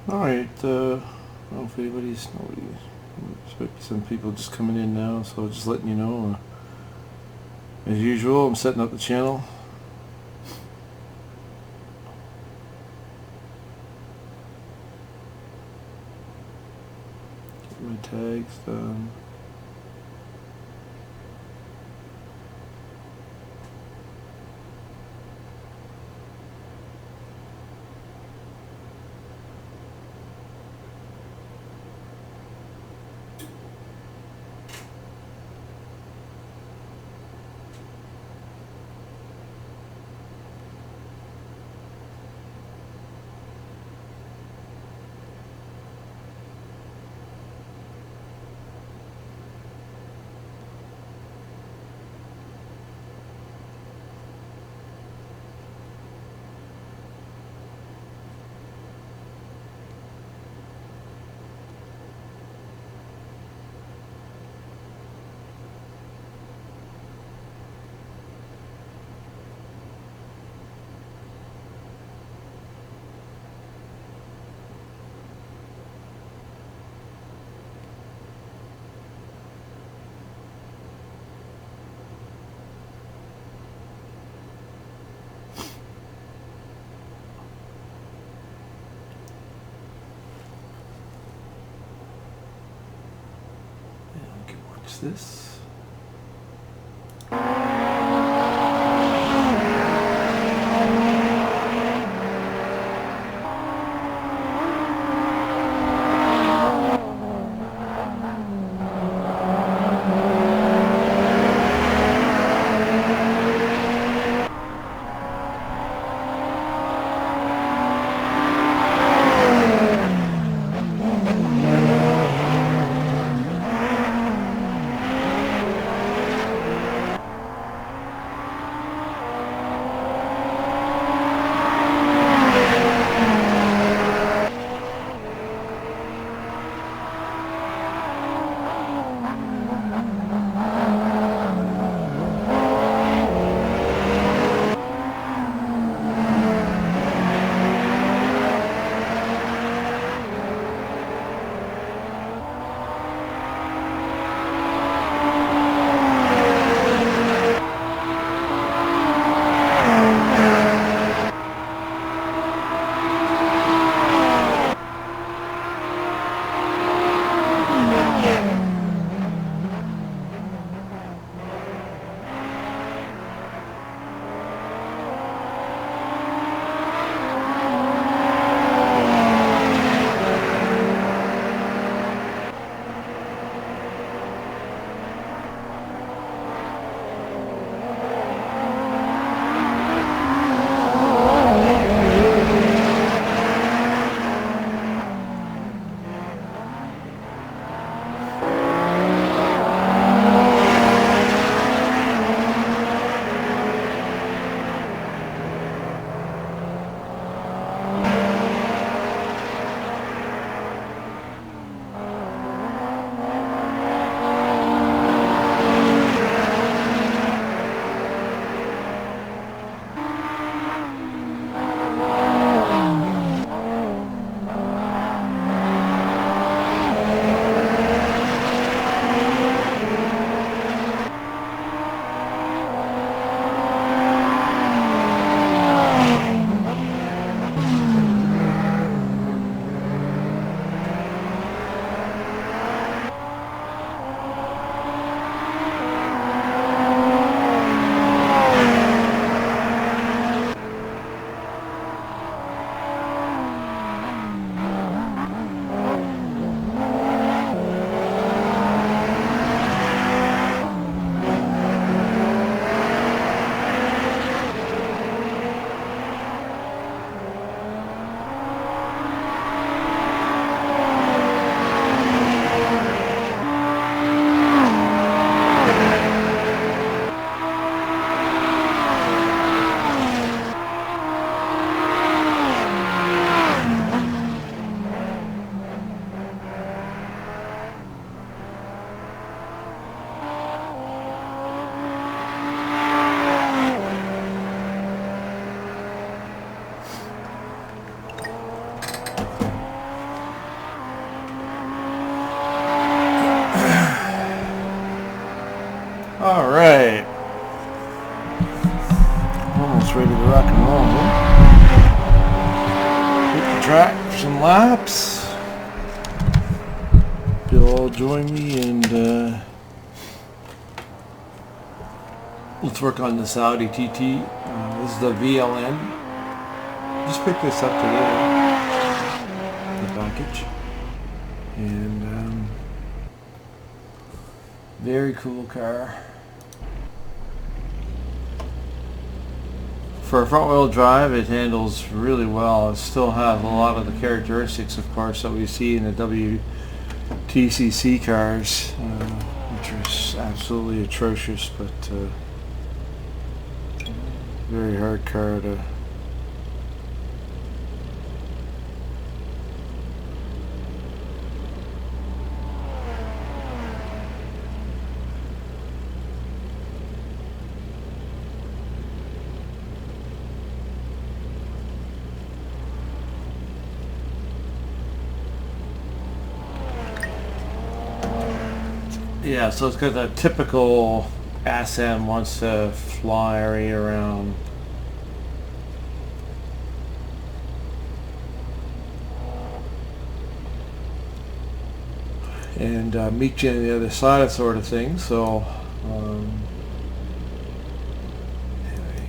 Alright, I don't know if nobody, there's might be some people just coming in now, so just letting you know. As usual, I'm setting up the channel. Get my tags done. Watch this. laps. You'll all join me, and let's work on this Audi TT. This is the VLN. Just picked this up today, the package, and very cool car. For a front-wheel drive, it handles really well. It still has a lot of the characteristics, of course, that we see in the WTCC cars, which are absolutely atrocious, but very hard car to yeah, so it's got that typical SiM wants to fly around. And meet you on the other side, sort of thing. So anyway.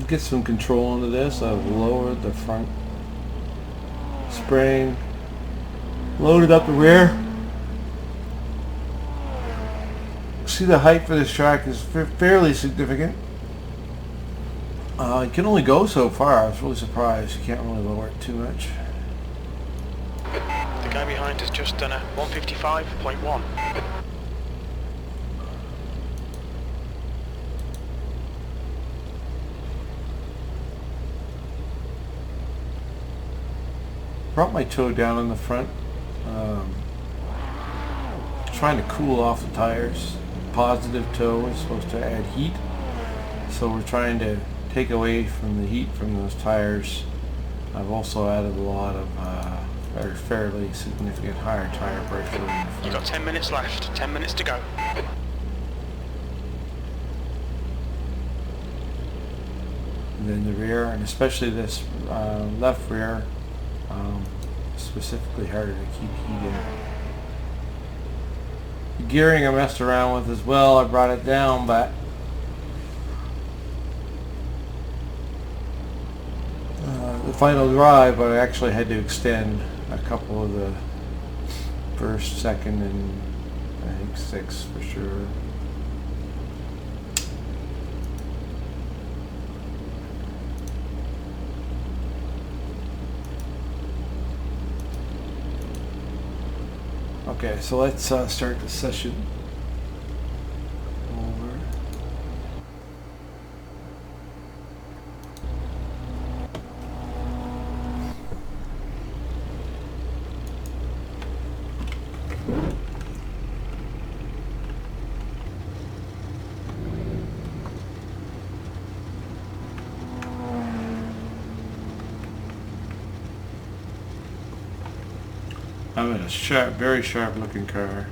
Get some control into this. I've lowered the front spring, loaded up the rear. See, the height for this track is fairly significant. You can only go so far. I was really surprised. You can't really lower it too much. The guy behind has just done a 155.1. Brought my toe down in the front, trying to cool off the tires. Positive toe is supposed to add heat, so we're trying to take away from the heat from those tires. I've also added a lot of fairly significant higher tire pressure in the front. You've got 10 minutes left, 10 minutes to go. And then the rear, and especially this left rear, specifically harder to keep heat in. The gearing I messed around with as well. I brought it down, but the final drive I actually had to extend a couple of the first, second, and I think sixth for sure. Okay, so let's start the session over. I'm in a sharp, very sharp looking car.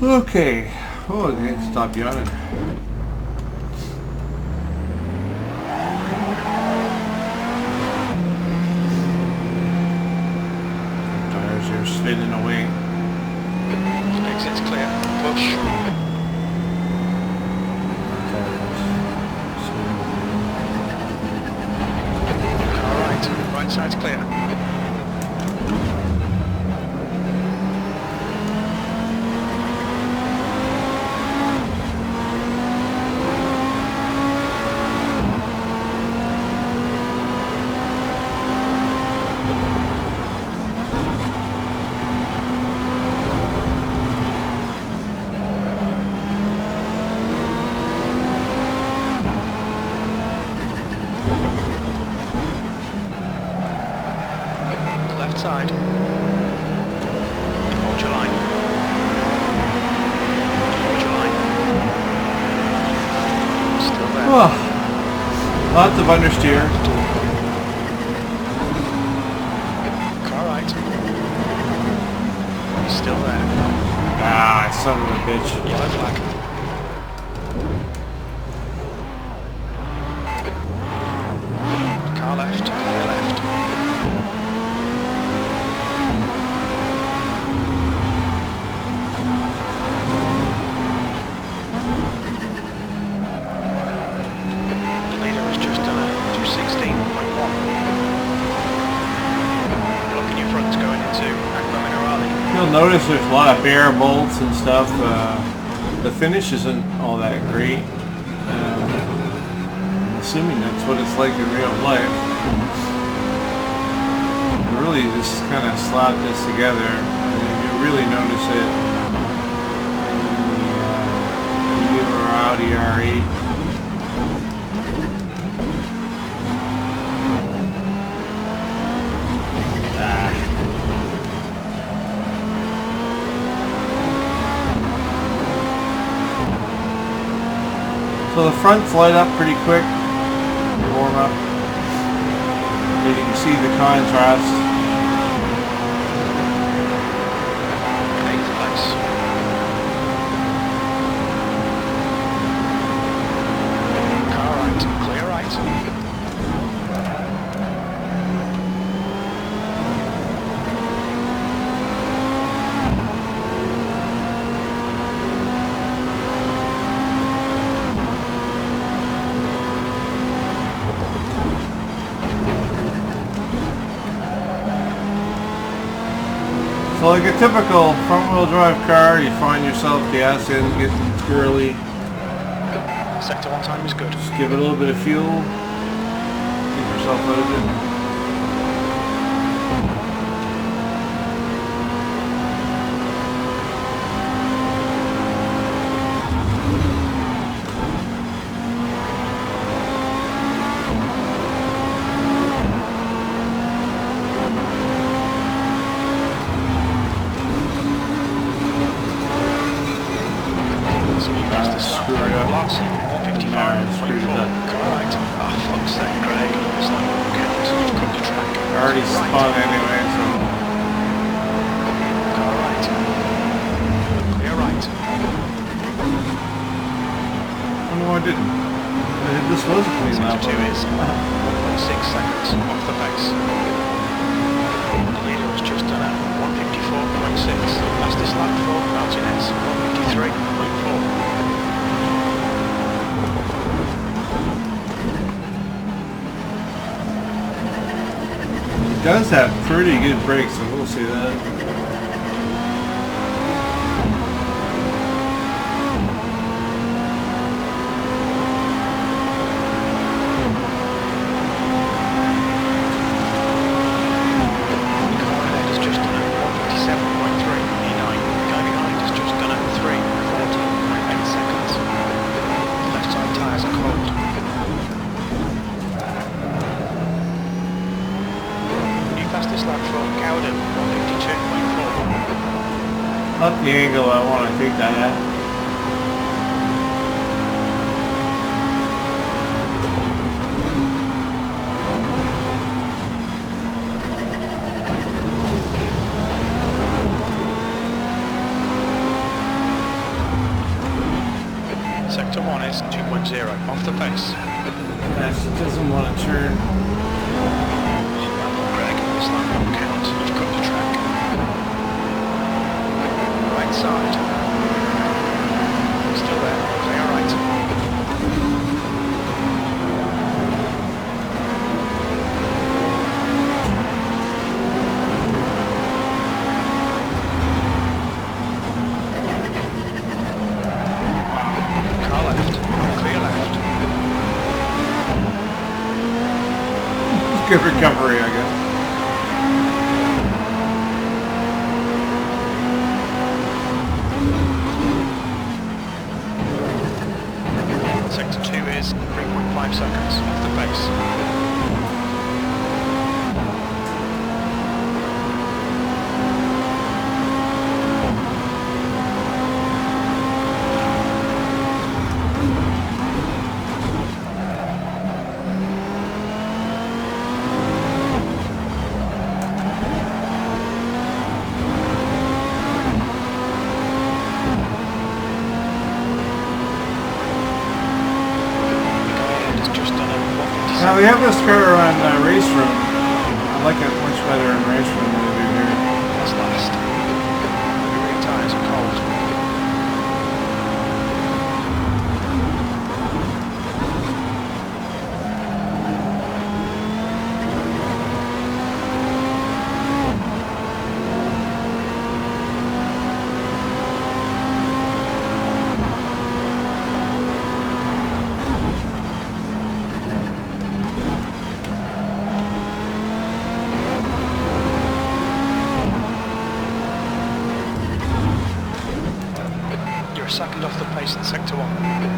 Okay. Oh, I can't stop yawning. Spinning away. Exit's clear. Push. Alright, right side's clear. side. Hold your line. Hold your line. Still there. Oh, lots of understeer. Car right. Still there. Ah, son of a bitch. Yellow flag. Car left. Clear left. The leader has just done a 216.1. Blocking your front going into Athlon. You'll notice there's a lot of bare bolts and stuff. The finish isn't all that great. I'm assuming that's what it's like in real life. Really just kind of slap this together. I mean, you really notice it in the new Audi R8. So the fronts light up pretty quick, warm up. You can see the contrast. Eighth place. Car right, clear right. So like a typical front-wheel drive car, you find yourself gas in, getting squirrely. Sector 1 time is good. Just give it a little bit of fuel, keep yourself out of it. Already spun anyway, so. Car right. Clear right. Oh no, I didn't. This was a clean lap. Sector 2 is 1.6 seconds off the pace. The leader has just done a 154.6. Fastest lap for Martinez, 153.4. It does have pretty good brakes, I will say that. Not the angle I want to take that at. Sector 1 is 2.0 off the pace. That doesn't want to turn. Greg, this line won't count. You've cut the track. Right side. Still there. Clear right. Car left. Clear left. Good recovery, I guess. Sector 2 is 3.5 seconds off the pace. Now they have this car on race room. I like it much better in race room than I do here. That's last. The rear tyres are cold. A second off the pace in sector 1.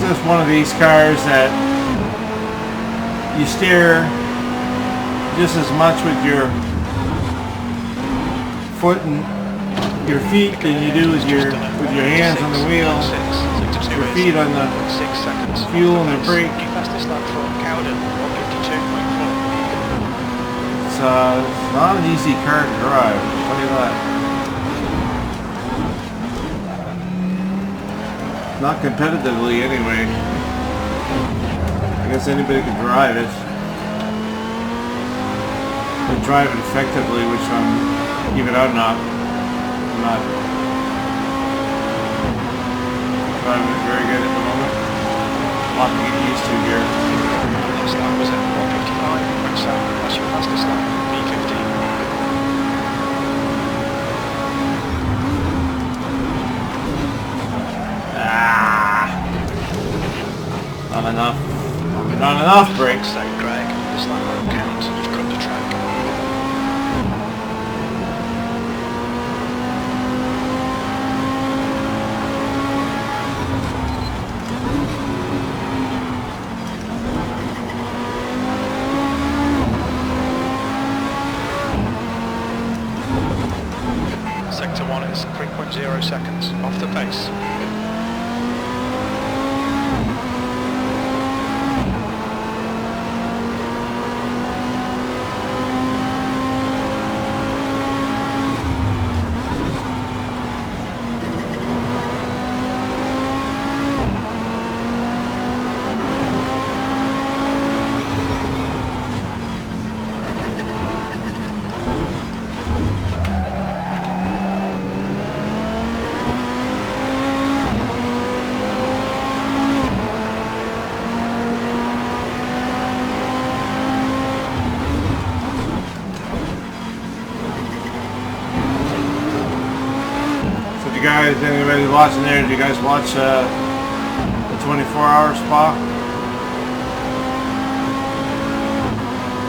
Just one of these cars that you steer just as much with your foot and your feet than you do with your hands on the wheel. Your feet on the fuel and the brake. Fastest lap for Cowden, 152.4. It's not an easy car to drive, I'll tell you that. Not competitively anyway. I guess anybody can drive it. But drive it effectively, which I'm not driving it very good at the moment. A lot to get used to here. Last lap was at 155.7. That's your fastest lap, B15. Not enough. Not enough brakes. So, Greg, this lap won't count. You've cut the track. Sector 1 is 3.0 seconds off the pace. Guys, anybody watching there, did you guys watch the 24-hour spa?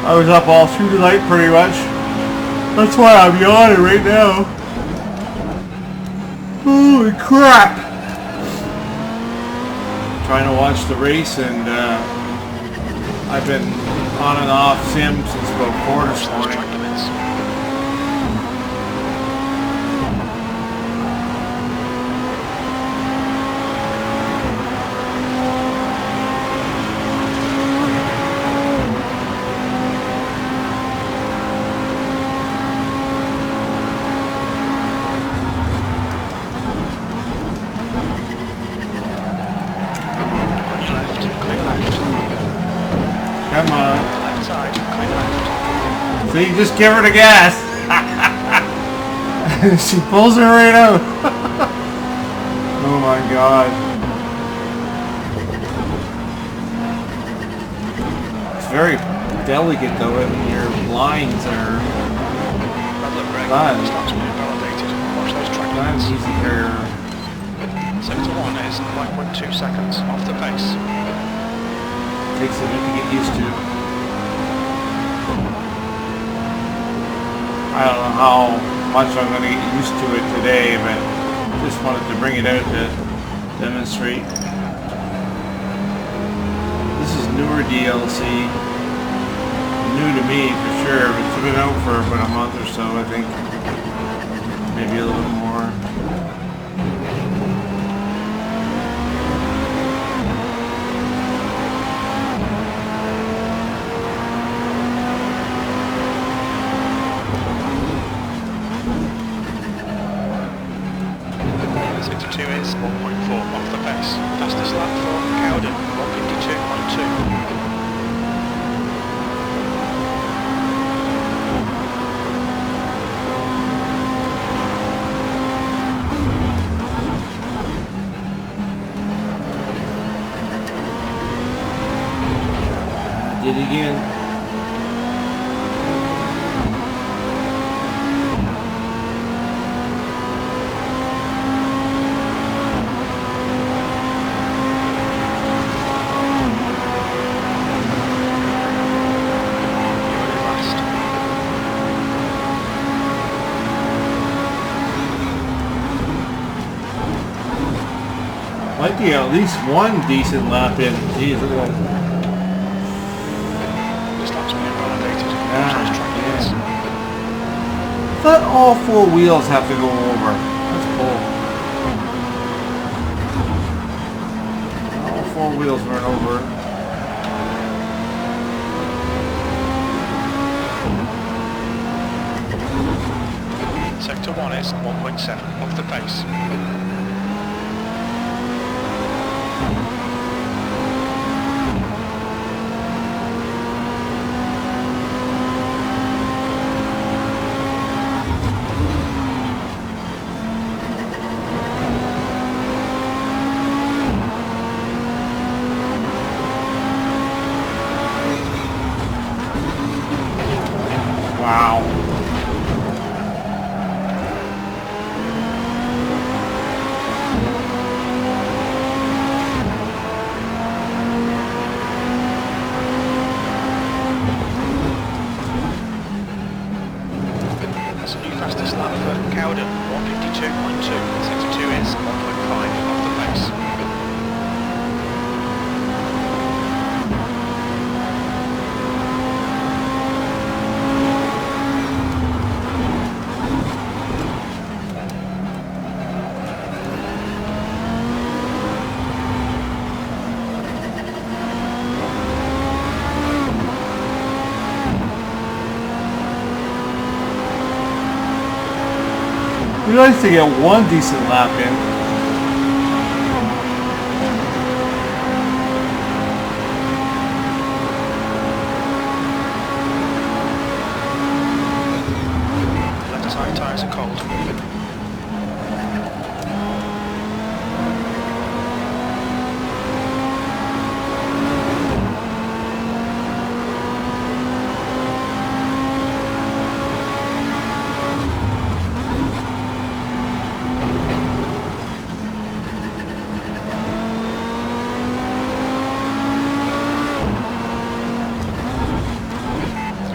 I was up all through the night pretty much. That's why I'm yawning right now. Holy crap! Trying to watch the race, and I've been on and off SiM since about 4 this morning. Come on. Left side, clean left. So you just give her the gas. She pulls her right out. Oh my god. It's very delicate though, and your lines are not easy here. Sector 1 is 1.2 seconds off the pace. Takes a bit to get used to. I don't know how much I'm going to get used to it today, but just wanted to bring it out to demonstrate. This is newer DLC. New to me for sure, but it's been out for about a month or so, I think. Maybe a little more. Is 1.4 off the pace. Fastest lap for Cowden, 152.2. Did it again. Might be at least one decent lap in. Jeez, look at that. This lap's been validated. I thought all four wheels have to go over. That's cool. All four wheels went over. Sector 1 is 1.7 off the pace. Wow. That's a new fastest lap for Cowden, 152.2. Sector 2 is 1.5 off the pace. It'd be nice to get one decent lap in. Left side tyres are cold.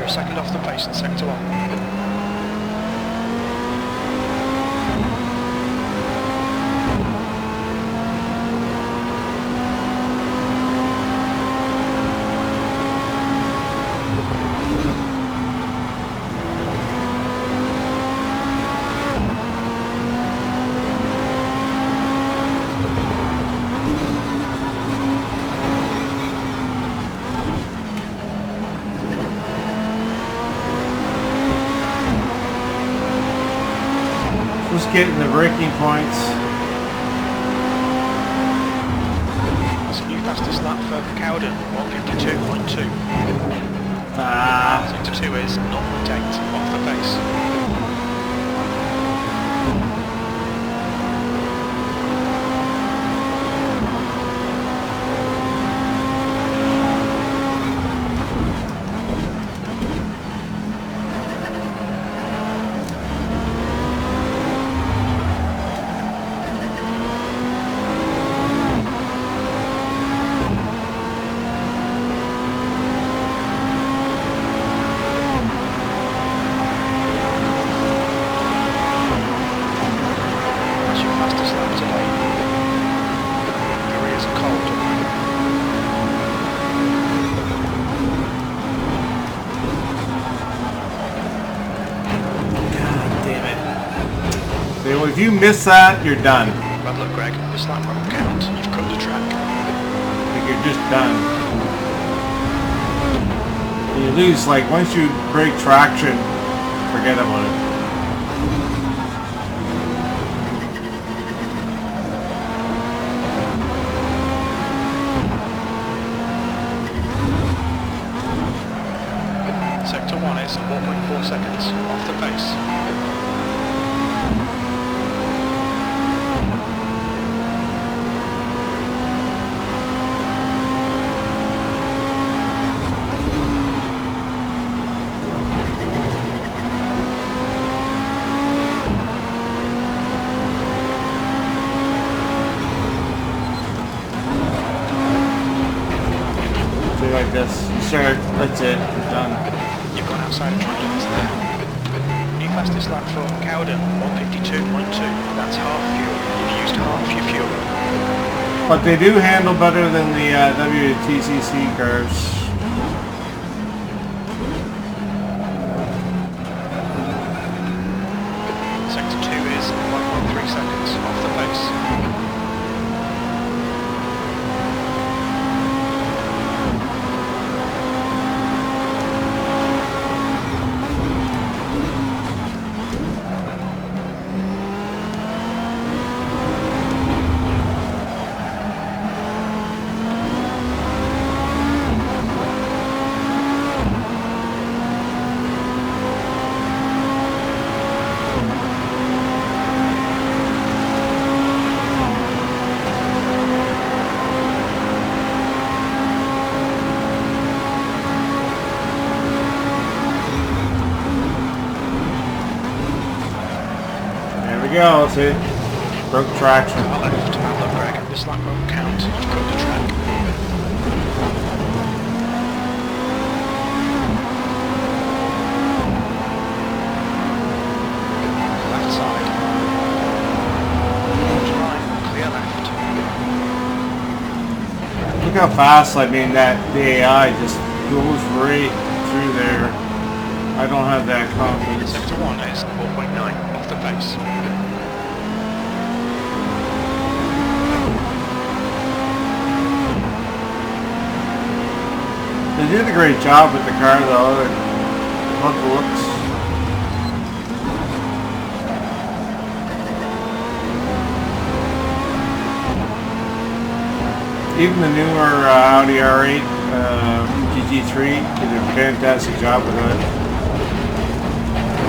Second off the pace in sector 1. Just getting the braking points. That's a new fastest lap for Cowden, 152.2. Sector 2 is 0.8 off the pace. if you miss that, you're done. Bad luck, Greg. This lap won't count. You've cut the track. Like you're just done. You lose, like, once you break traction, forget about it. Sector 1 is 1.4 seconds off the pace. Like this. You start, that's it, you're done. You've gone outside of track limits there. New fastest lap for Cowden, 152.2. That's half fuel. You've used half your fuel. But they do handle better than the WTCC cars. Sector 2 is 1.3 seconds off the pace. Go, see? Broke traction. Left, bad luck, Greg. This lap won't count. You've cut the track. Left side. Right, clear left. Look how fast, I mean, that the AI just goes right through there. I don't have that confidence. Sector 1 is 4.9 off the pace. They did a great job with the car though. I love the looks. Even the newer Audi R8 GT3 did a fantastic job with it.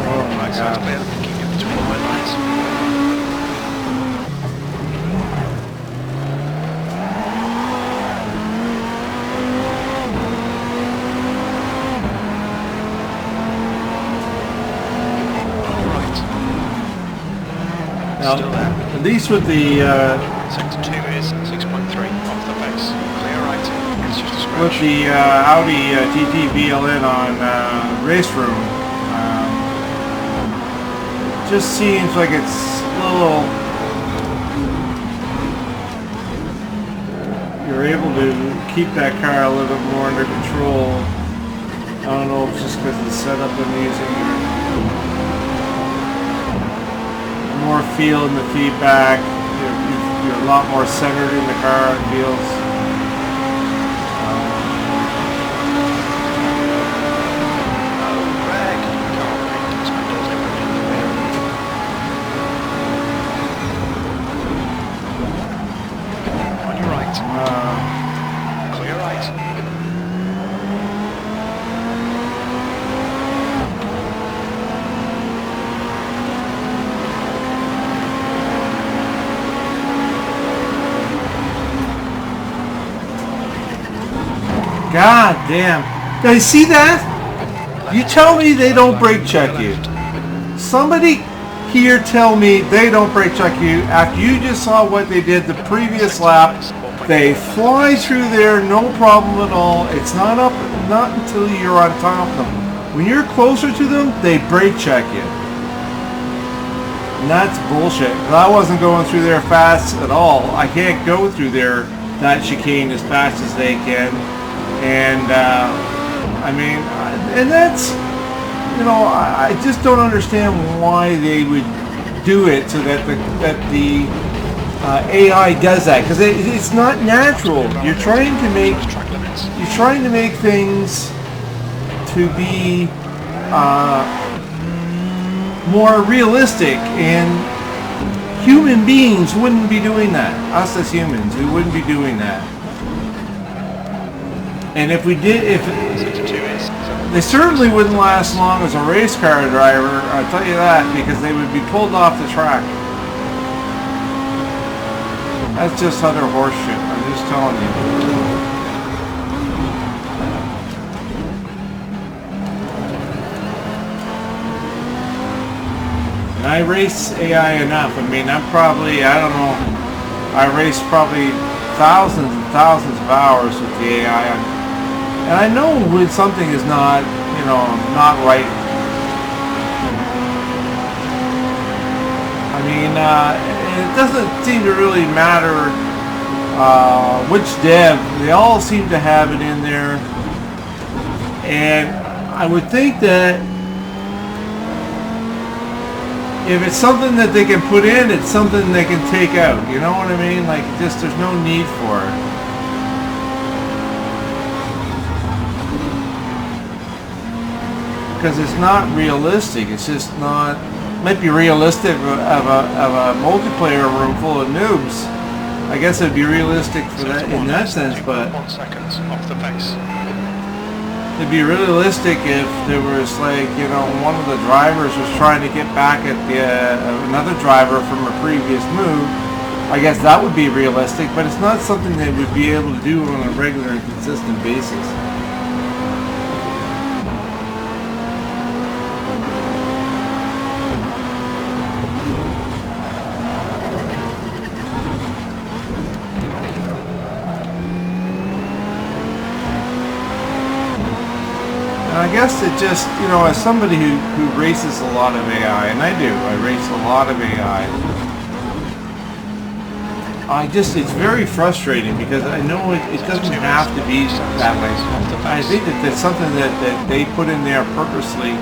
Oh my god. Keep it between the white lines. Now, at least with the Sector 2 is 6.3 off the pace. Clear right. It's just a scratch. with the Audi TT VLN on race room, it just seems like it's a little. You're able to keep that car a little bit more under control. I don't know if it's just because of the setup I'm using. More feel in the feedback. You're a lot more centered in the car. It feels. On your right. Clear right. God damn. Now you see that? You tell me they don't brake check you. Somebody here tell me they don't brake check you after you just saw what they did the previous lap. They fly through there, no problem at all. It's not until you're on top of them. When you're closer to them, they brake check you. And that's bullshit. 'Cause I wasn't going through there fast at all. I can't go through there, that chicane, as fast as they can. And I mean, and that's, you know, I just don't understand why they would do it so that the AI does that, because it's not natural. You're trying to make things to be more realistic, and human beings wouldn't be doing that. Us as humans, we wouldn't be doing that. And if we did, they certainly wouldn't last long as a race car driver, I'll tell you that, because they would be pulled off the track. That's just utter horseshit, I'm just telling you. And I race AI enough. I mean, I don't know, I race probably thousands and thousands of hours with the AI. And I know when something is not, you know, not right. I mean, it doesn't seem to really matter which dev. They all seem to have it in there. And I would think that if it's something that they can put in, it's something they can take out. You know what I mean? Like, just there's no need for it. Because it's not realistic. It's just not. Might be realistic of a multiplayer room full of noobs. I guess it'd be realistic for that in that sense, but 1 second off the pace. it'd be realistic if there was, like, you know, one of the drivers was trying to get back at the another driver from a previous move. I guess that would be realistic, but it's not something they would be able to do on a regular and consistent basis. I guess it just, you know, as somebody who races a lot of AI, and I race a lot of AI, it's very frustrating because I know it doesn't have to be that way. I think that there's something that they put in there purposely.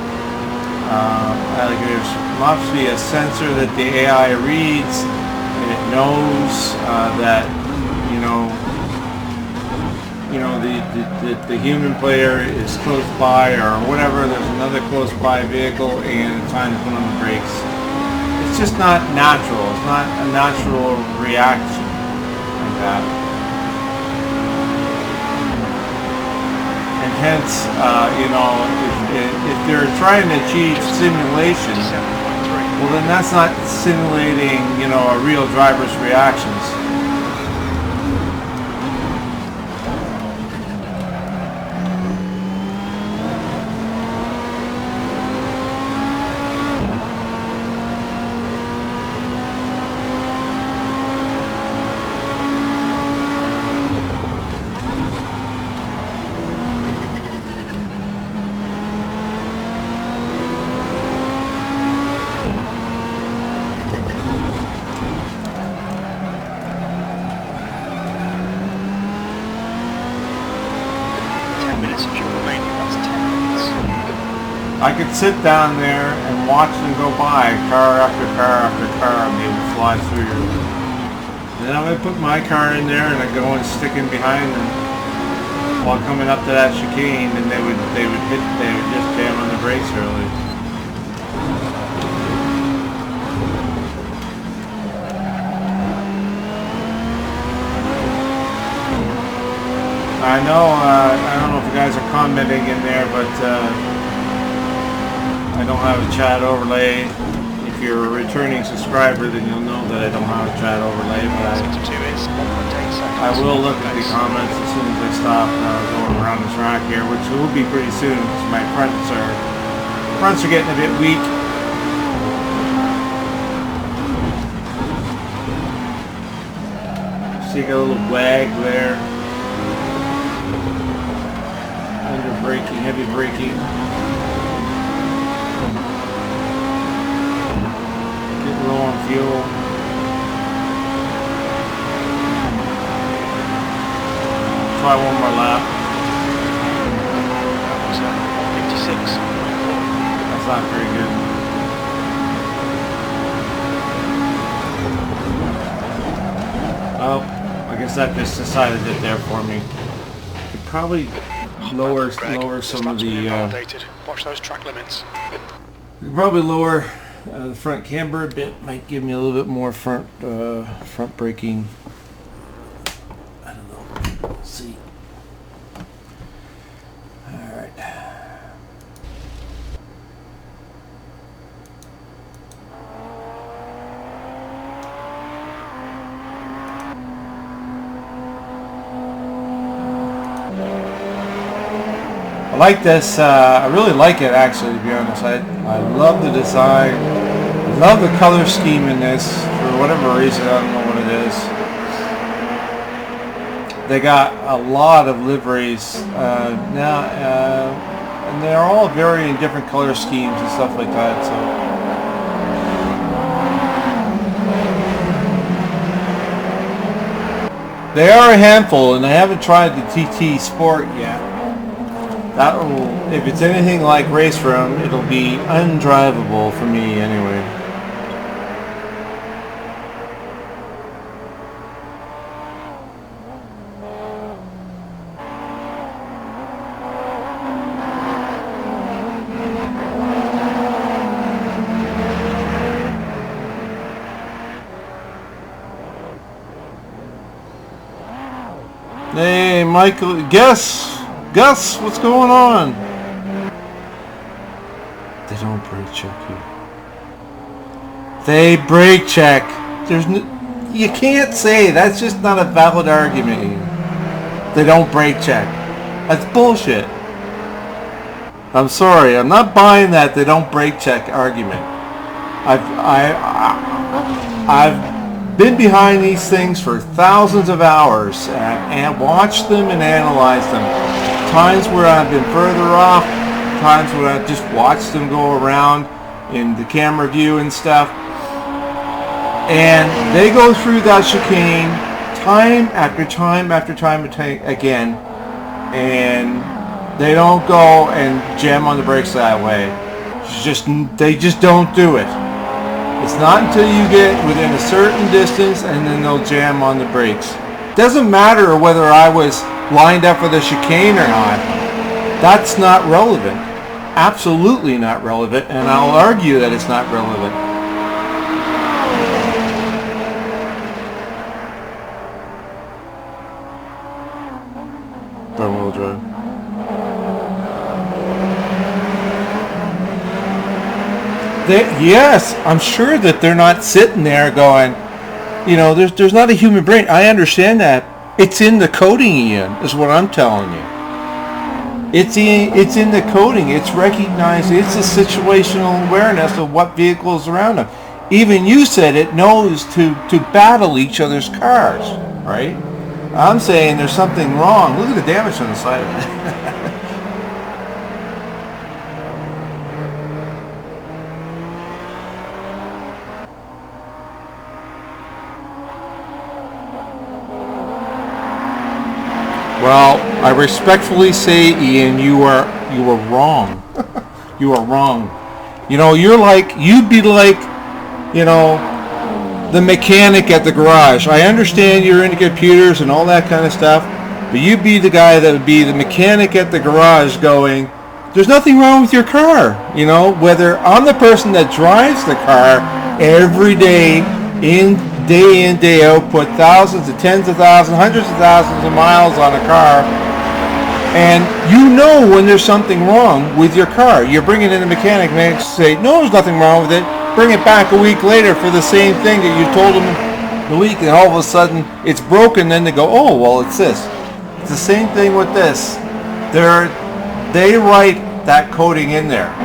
Like there must be a sensor that the AI reads, and it knows that, you know, the human player is close by or whatever, there's another close by vehicle and it's time to put on the brakes. It's just not natural. It's not a natural reaction like that. And hence, you know, if they're trying to achieve simulation, well then that's not simulating, you know, a real driver's reactions. I could sit down there and watch them go by, car after car after car, and they would fly through. Then I would put my car in there and I'd go and stick in behind them while coming up to that chicane, and they would just jam on the brakes early. I know, I don't know if you guys are commenting in there, but I don't have a chat overlay. If you're a returning subscriber, then you'll know that I don't have a chat overlay, but I will look at the comments as soon as I stop going around the track here, which will be pretty soon because my fronts are getting a bit weak. See, got a little wag there. Under braking, heavy braking. Low on fuel. Try one more lap. That was 156.4. That's not very good. Zach just decided it there for me. Could probably lower some of the. Watch those track limits. Could probably lower the front camber a bit. Might give me a little bit more front braking. I don't know. We'll see. All right. I like this. I really like it, actually, to be honest. I love the design. I love the color scheme in this for whatever reason. I don't know what it is. They got a lot of liveries now, and they're all varying different color schemes and stuff like that. So. They are a handful, and I haven't tried the TT Sport yet. That will, if it's anything like Race Room, it'll be undrivable for me anyway. Hey, Michael, Gus, what's going on? They don't brake check you. They brake check. There's no, you can't say that's just not a valid argument. They don't brake check. That's bullshit. I'm sorry, I'm not buying that they don't brake check argument. I've been behind these things for thousands of hours and watched them and analyzed them. Times where I've been further off, times where I've just watched them go around in the camera view and stuff. And they go through that chicane time after time after time again, and they don't go and jam on the brakes that way. They just don't do it. It's not until you get within a certain distance and then they'll jam on the brakes. Doesn't matter whether I was lined up for the chicane or not. That's not relevant. Absolutely not relevant, and I'll argue that it's not relevant. Front wheel drive. Yes, I'm sure that they're not sitting there going, you know, there's not a human brain. I understand that. It's in the coding, Ian, is what I'm telling you. It's in the coding. It's recognized. It's a situational awareness of what vehicles around them. Even you said it knows to battle each other's cars, right? I'm saying there's something wrong. Look at the damage on the side of it. Well, I respectfully say, Ian, you are wrong. You are wrong. You know, you'd be like, you know, the mechanic at the garage. I understand you're into computers and all that kind of stuff, but you'd be the guy that would be the mechanic at the garage going, there's nothing wrong with your car. You know, whether I'm the person that drives the car every day in, day out, put thousands to tens of thousands, hundreds of thousands of miles on a car, and you know when there's something wrong with your car. You're bringing in a mechanic, and they say, no, there's nothing wrong with it. Bring it back a week later for the same thing that you told them the week, and all of a sudden it's broken. Then they go, oh, well, it's this. It's the same thing with this. They write that coding in there.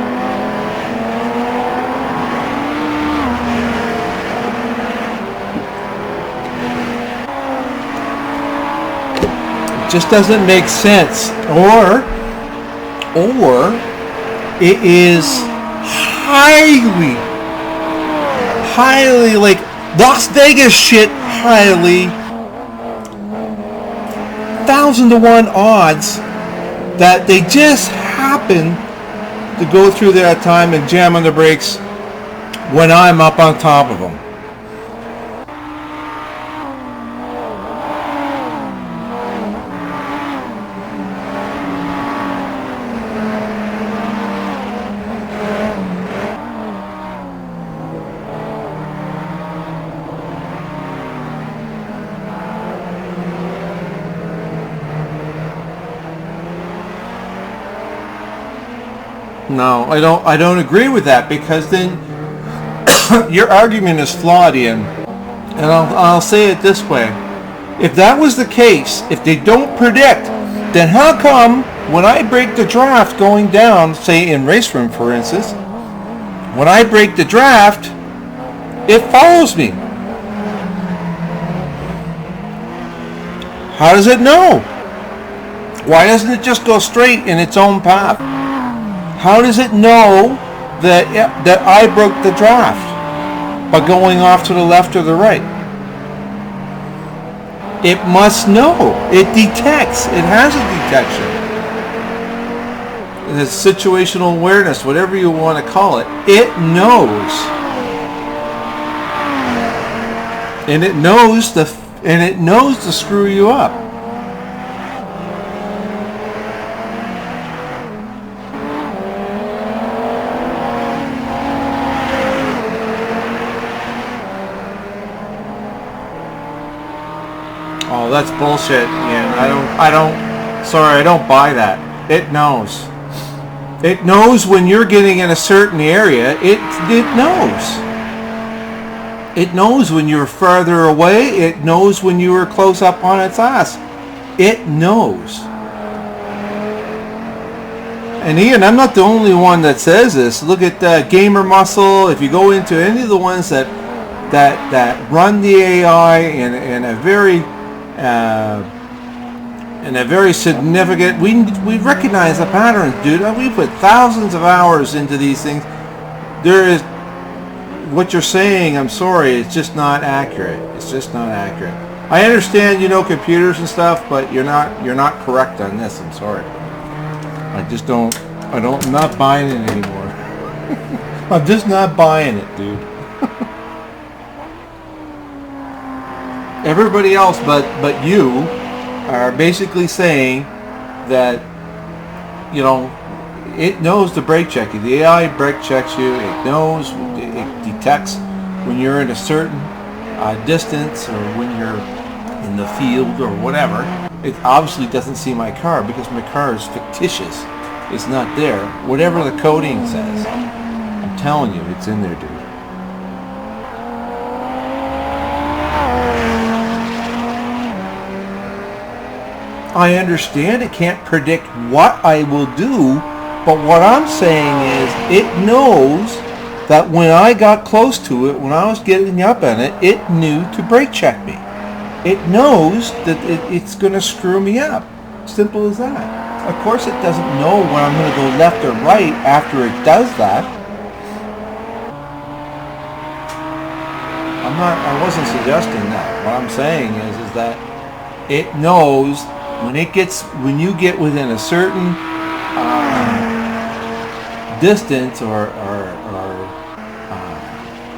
Just doesn't make sense, or it is highly like Las Vegas shit, highly 1,000-to-1 odds that they just happen to go through that time and jam on the brakes when I'm up on top of them. No, I don't agree with that, because then your argument is flawed, Ian. And I'll say it this way. If that was the case, if they don't predict, then how come when I break the draft going down, say in race room for instance, when I break the draft, it follows me? How does it know? Why doesn't it just go straight in its own path? How does it know that I broke the draft by going off to the left or the right? It must know. It detects. It has a detection. It's situational awareness, whatever you want to call it. It knows. And it knows to screw you up. Oh, that's bullshit, Ian. I don't buy that. It knows. It knows when you're getting in a certain area. It knows. It knows when you're farther away. It knows when you were close up on its ass. It knows. And Ian, I'm not the only one that says this. Look at Gamer Muscle. If you go into any of the ones that run the AI in a very significant, we recognize the patterns, dude. We put thousands of hours into these things. There is, what you're saying, I'm sorry, it's just not accurate. It's just not accurate. I understand you know computers and stuff, but you're not correct on this. I'm sorry. I'm not buying it anymore. I'm just not buying it, dude. Everybody else but you are basically saying that, you know, it knows to brake check you. The AI brake checks you. It knows, it detects when you're in a certain distance, or when you're in the field or whatever. It obviously doesn't see my car because my car is fictitious. It's not there. Whatever the coding says, I'm telling you, it's in there, dude. I understand it can't predict what I will do, but what I'm saying is it knows that when I got close to it, when I was getting up on it, it knew to brake check me. It knows that it's going to screw me up. Simple as that. Of course it doesn't know when I'm going to go left or right after it does that. I wasn't suggesting that. What I'm saying is that it knows when you get within a certain distance or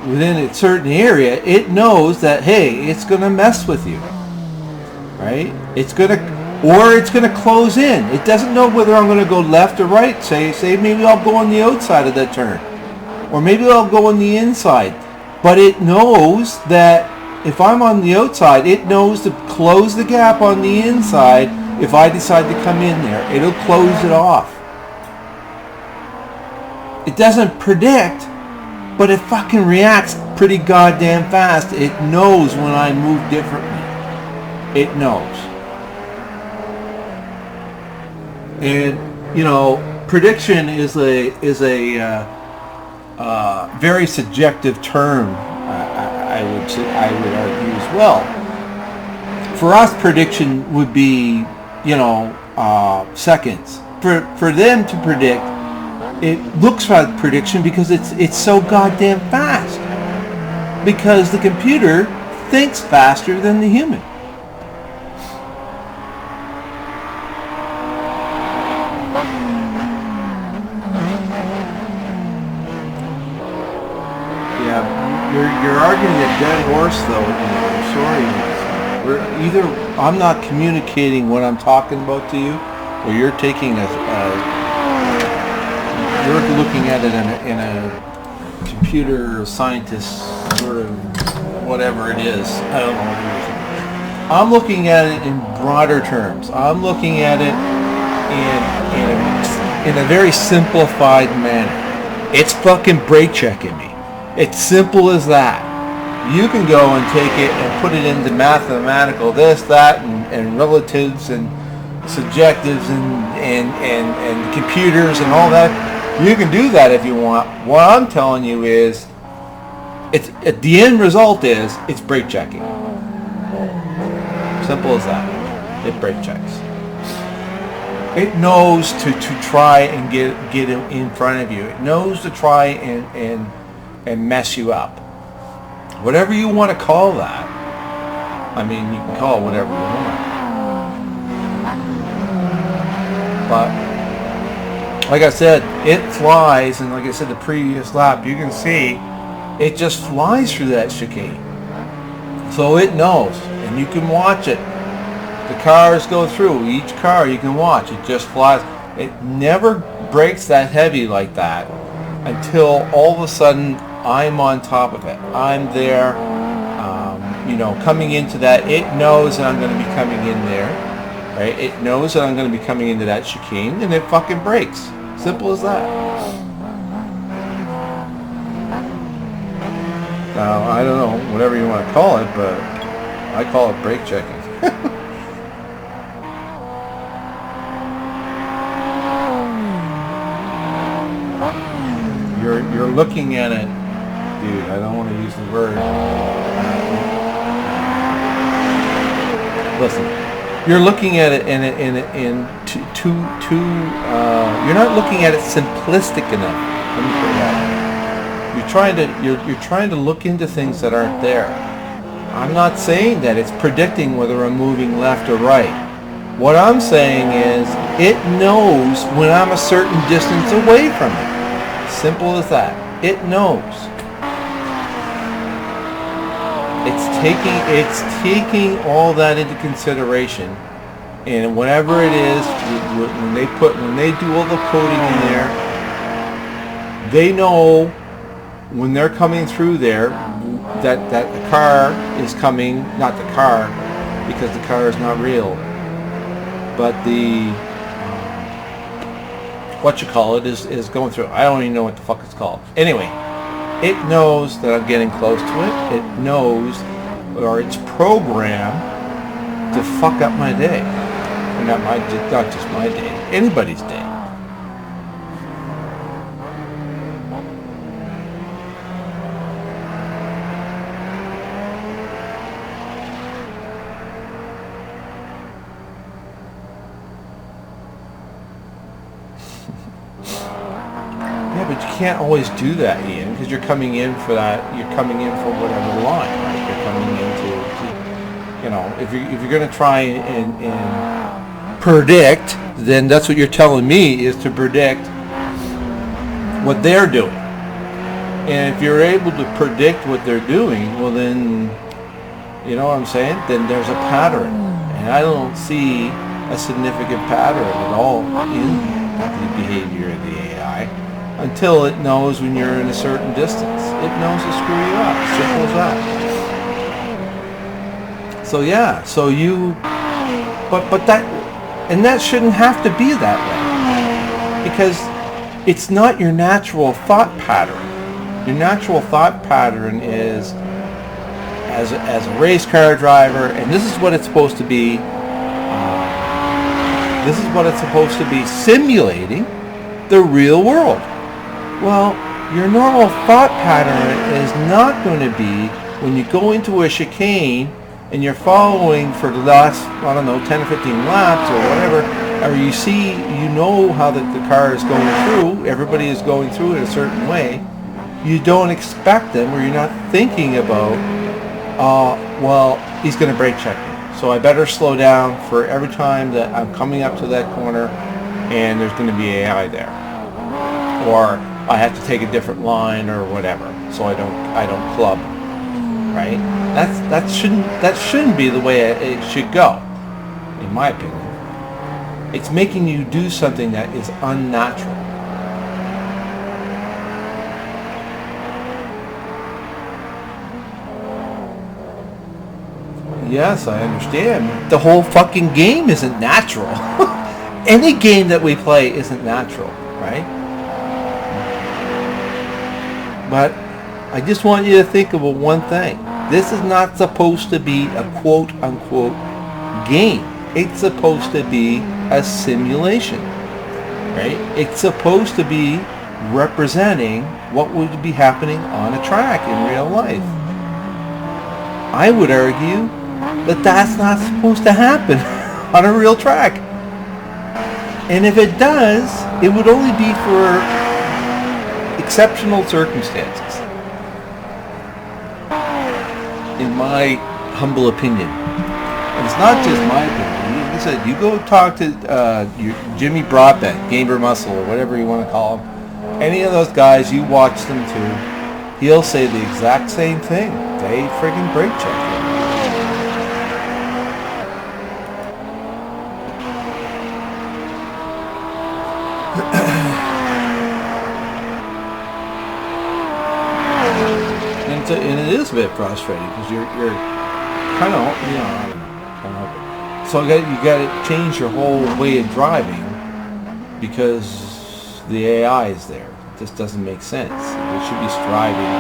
within a certain area, it knows that, hey, it's going to mess with you, right? It's going to close in. It doesn't know whether I'm going to go left or right. Say maybe I'll go on the outside of that turn, or maybe I'll go on the inside. But it knows that if I'm on the outside, it knows to close the gap on the inside. If I decide to come in there, it'll close it off. It doesn't predict, but it fucking reacts pretty goddamn fast. It knows when I move differently. It knows. And you know, prediction is a very subjective term. I would argue as well. For us, prediction would be, you know, seconds. For them to predict, it looks like prediction because it's so goddamn fast. Because the computer thinks faster than the human. You're arguing a dead horse, though. I'm sorry. I'm not communicating what I'm talking about to you, or you're taking you're looking at it in a computer scientist sort of whatever it is. I don't know. I'm looking at it in broader terms. I'm looking at it in a very simplified manner. It's fucking brake checking me. It's simple as that. You can go and take it and put it into mathematical this, that, and relatives and subjectives and computers and all that. You can do that if you want. What I'm telling you is, the end result is it's brake checking. Simple as that. It brake checks. It knows to try and get in front of you. It knows to try and mess you up. Whatever you want to call that. I mean, you can call it whatever you want. But like I said, it flies, and like I said the previous lap, you can see it just flies through that chicane. So it knows, and you can watch it. The cars go through. Each car you can watch. It just flies. It never brakes that heavy like that until all of a sudden I'm on top of it. I'm there, coming into that. It knows that I'm going to be coming in there. Right? It knows that I'm going to be coming into that chicane, and it fucking brakes. Simple as that. Now, I don't know, whatever you want to call it, but I call it brake checking. You're looking at it, dude, I don't want to use the word. Listen, you're looking at it you're not looking at it simplistic enough. Let me put it that way. You're trying to look into things that aren't there. I'm not saying that it's predicting whether I'm moving left or right. What I'm saying is it knows when I'm a certain distance away from it. Simple as that. It knows. It's taking all that into consideration, and whatever it is, when they do all the coding in there, they know when they're coming through there that the car is coming, not the car, because the car is not real, but the is going through. I don't even know what the fuck it's called. Anyway, it knows that I'm getting close to it. It knows, or it's programmed to fuck up my day. And not just my day, anybody's day. Yeah, but you can't always do that, Ian, because you're coming in for that. You're coming in for whatever line, right? You're coming into, if you're going to try and predict, then that's what you're telling me, is to predict what they're doing. And if you're able to predict what they're doing, well then, you know what I'm saying? Then there's a pattern, and I don't see a significant pattern at all in the behavior of the AI until it knows when you're in a certain distance. It knows to screw you up. Simple as that. So yeah, but that shouldn't have to be that way, because it's not your natural thought pattern. Your natural thought pattern is, as a race car driver, and this is what it's supposed to be. This is what it's supposed to be, simulating the real world. Well, your normal thought pattern is not going to be when you go into a chicane and you're following for the last, 10 or 15 laps or whatever, or you know how the car is going through, everybody is going through it a certain way, you don't expect them, or you're not thinking about, he's going to brake check me, so I better slow down for every time that I'm coming up to that corner and there's going to be AI there. Or I have to take a different line or whatever, so I don't club. Right? That shouldn't be the way it should go, in my opinion. It's making you do something that is unnatural. Yes, I understand. The whole fucking game isn't natural. any game that we play isn't natural, right? But I just want you to think about one thing. This is not supposed to be a quote-unquote game. It's supposed to be a simulation, right? It's supposed to be representing what would be happening on a track in real life. I would argue that that's not supposed to happen on a real track. And if it does, it would only be for exceptional circumstances, in my humble opinion. And it's not just my opinion. Like I said, you go talk to your Jimmy Broadbent, Gamer Muscle, or whatever you want to call him. Any of those guys, you watch them too. He'll say the exact same thing. They friggin' brake check it. And it is a bit frustrating because you're kind of, you know, so you got to change your whole way of driving because the AI is there. It just doesn't make sense. It should be striving,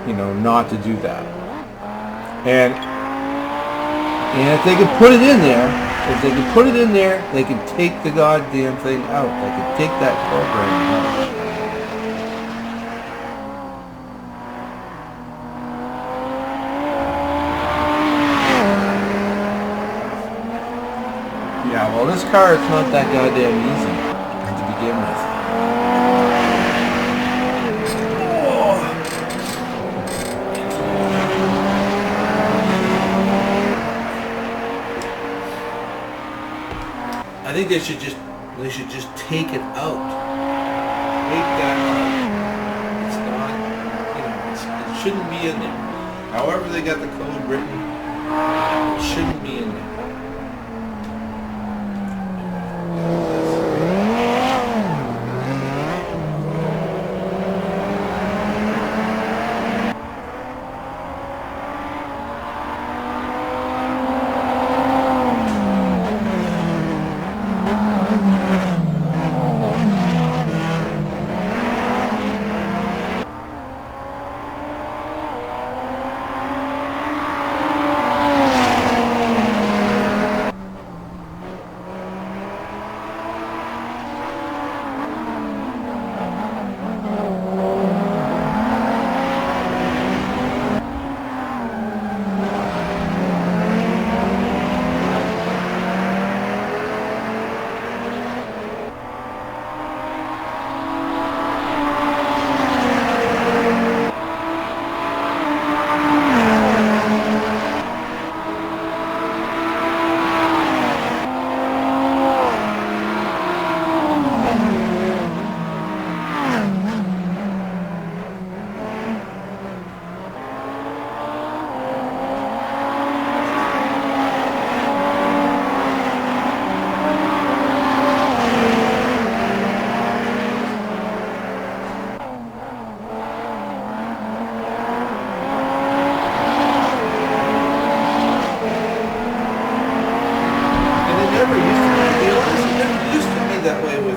you know, not to do that. And if they can put it in there, they can take the goddamn thing out. They can take that programming out. Yeah, well, this car, it's not that goddamn easy to begin with. I think they should just take it out. Take that out. It's not, you know, it shouldn't be in there. However they got the code written, it shouldn't be in there.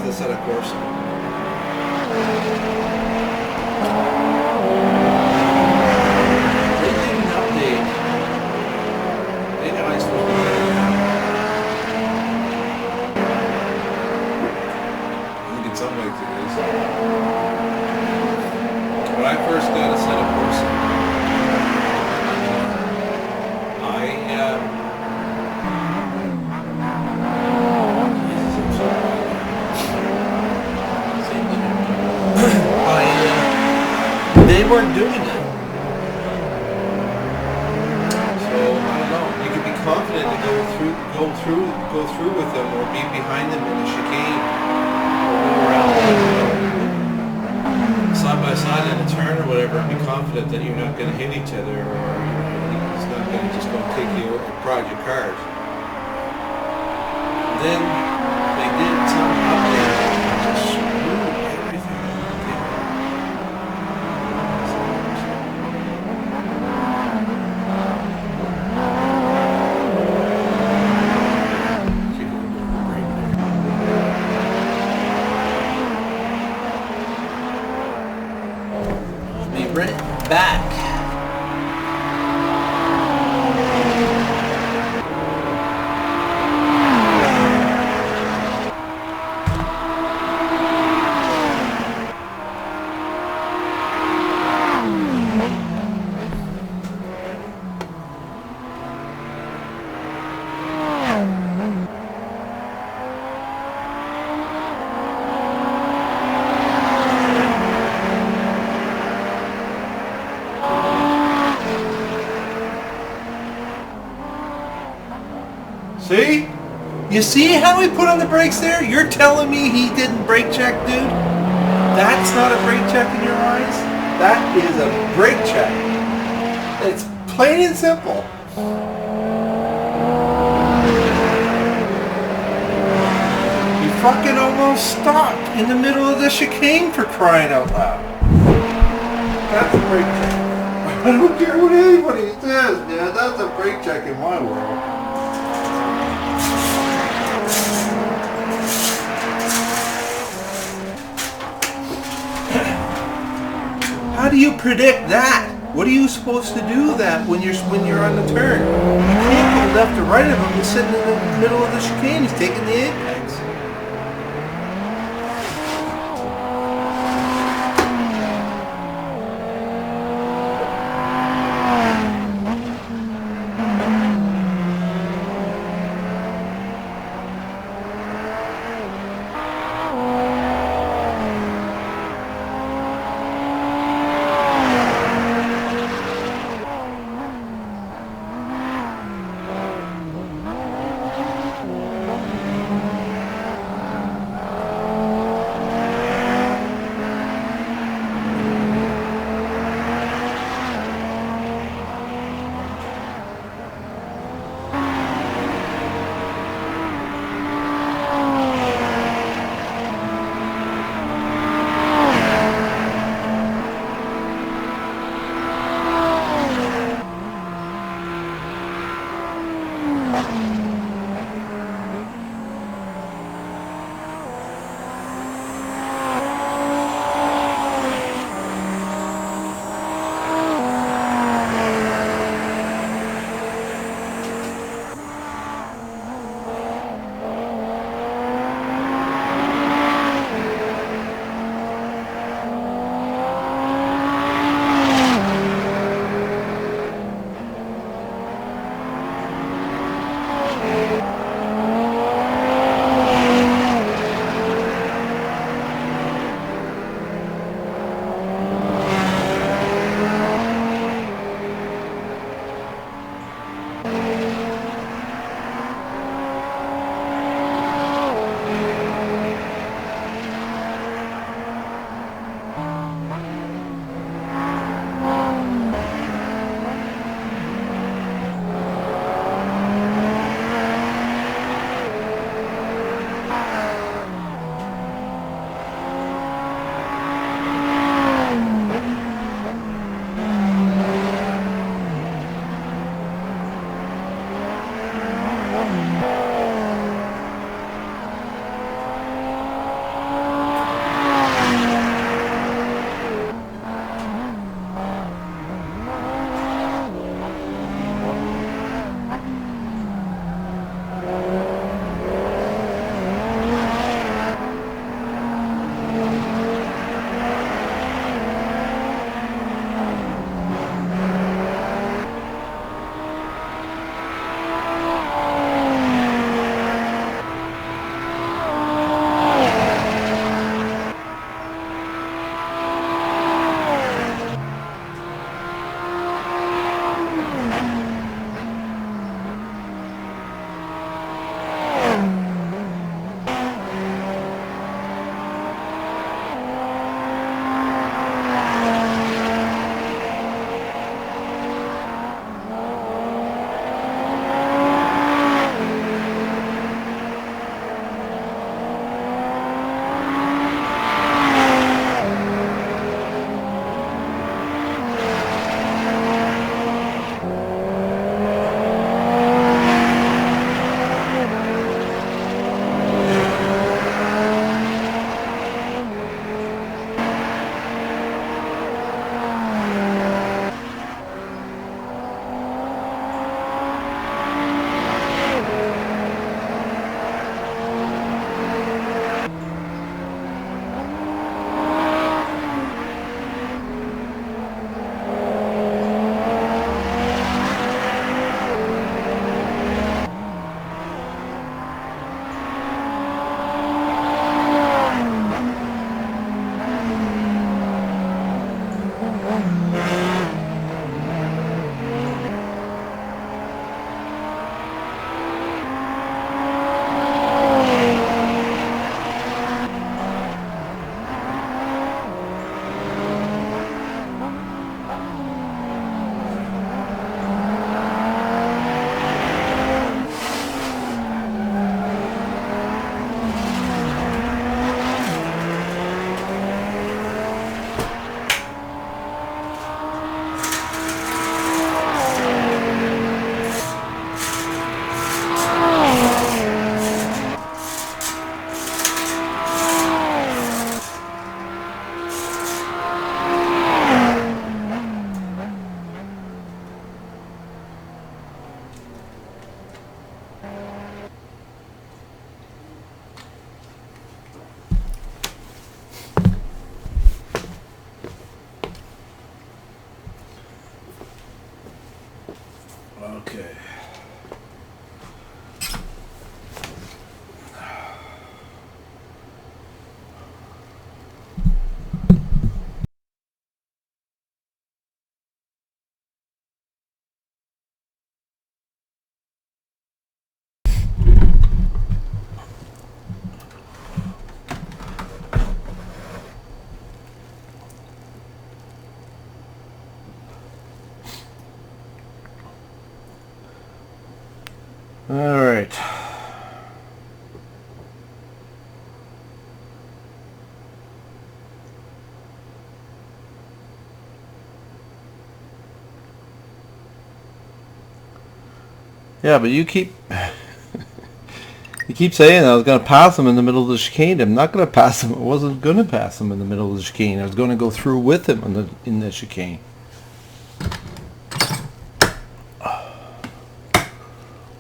Assetto Corsa. They didn't update. They got nice little I think in some ways it is. When I first got Assetto Corsa, they weren't doing it. So I don't know. You could be confident to go through with them, or be behind them in the chicane, or go around side by side in a turn or whatever, and be confident that you're not going to hit each other, or it's not going to just go take you or prod your cars. Then they did some update and just screwed everything. sprint back. See? You see how he put on the brakes there? You're telling me he didn't brake check, dude? That's not a brake check in your eyes? That is a brake check. It's plain and simple. He fucking almost stopped in the middle of the chicane, for crying out loud. That's a brake check. I don't care what anybody says, man. That's a brake check in my world. How do you predict that? What are you supposed to do that when you're on the turn? You can't go left or right of him. He's sitting in the middle of the chicane. He's taking the apex. Okay. All right. Yeah, but you keep saying I was going to pass him in the middle of the chicane. I'm not going to pass him. I wasn't going to pass him in the middle of the chicane. I was going to go through with him in the chicane.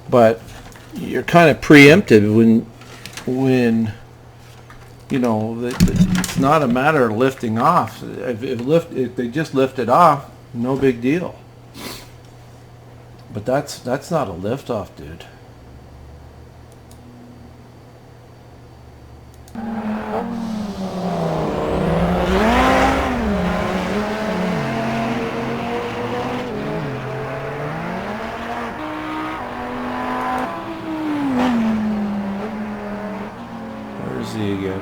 But you're kind of preempted when you know it's not a matter of lifting off. If they just lift it off, no big deal. But that's not a lift off, dude. Where is he again?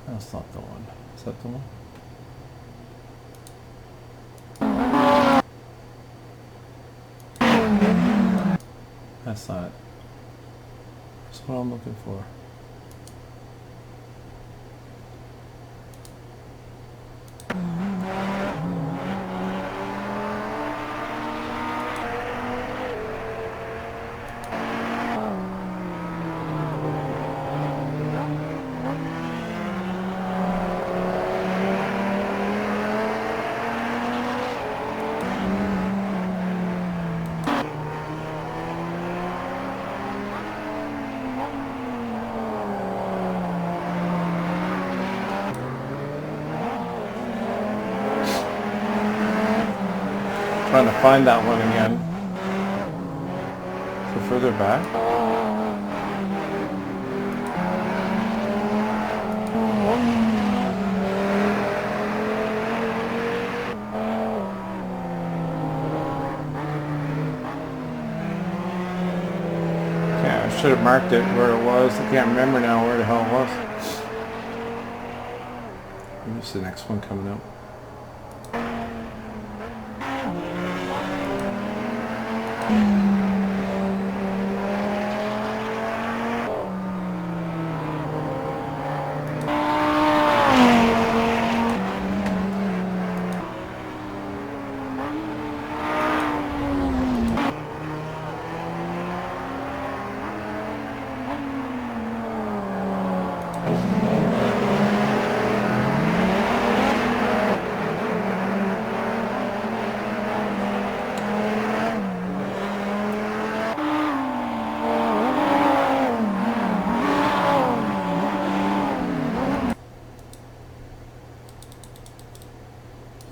That's not the one. Is that the one? That's not it. That's what I'm looking for. Trying to find that one again. So further back. Yeah, I should have marked it where it was. I can't remember now where the hell it was. Where's the next one coming up?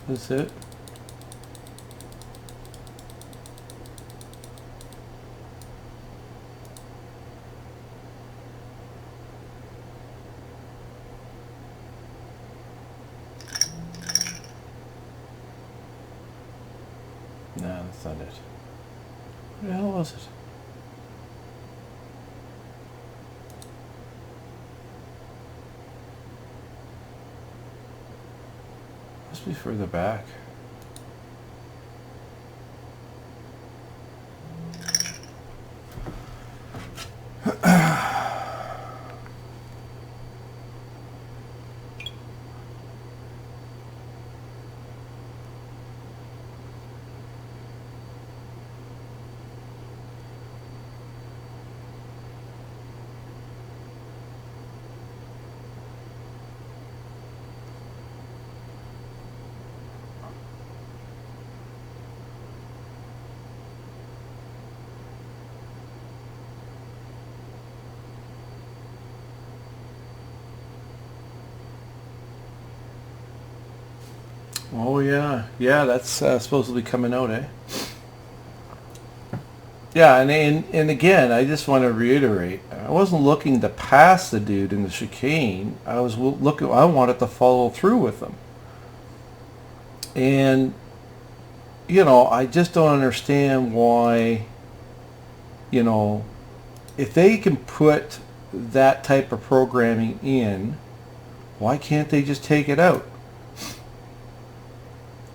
That's it. No, that's not it. Where the hell was it? Must be further back. Oh yeah, yeah. That's supposedly coming out, eh? Yeah, and again, I just want to reiterate, I wasn't looking to pass the dude in the chicane. I was looking. I wanted to follow through with them, and you know, I just don't understand why. You know, if they can put that type of programming in, why can't they just take it out?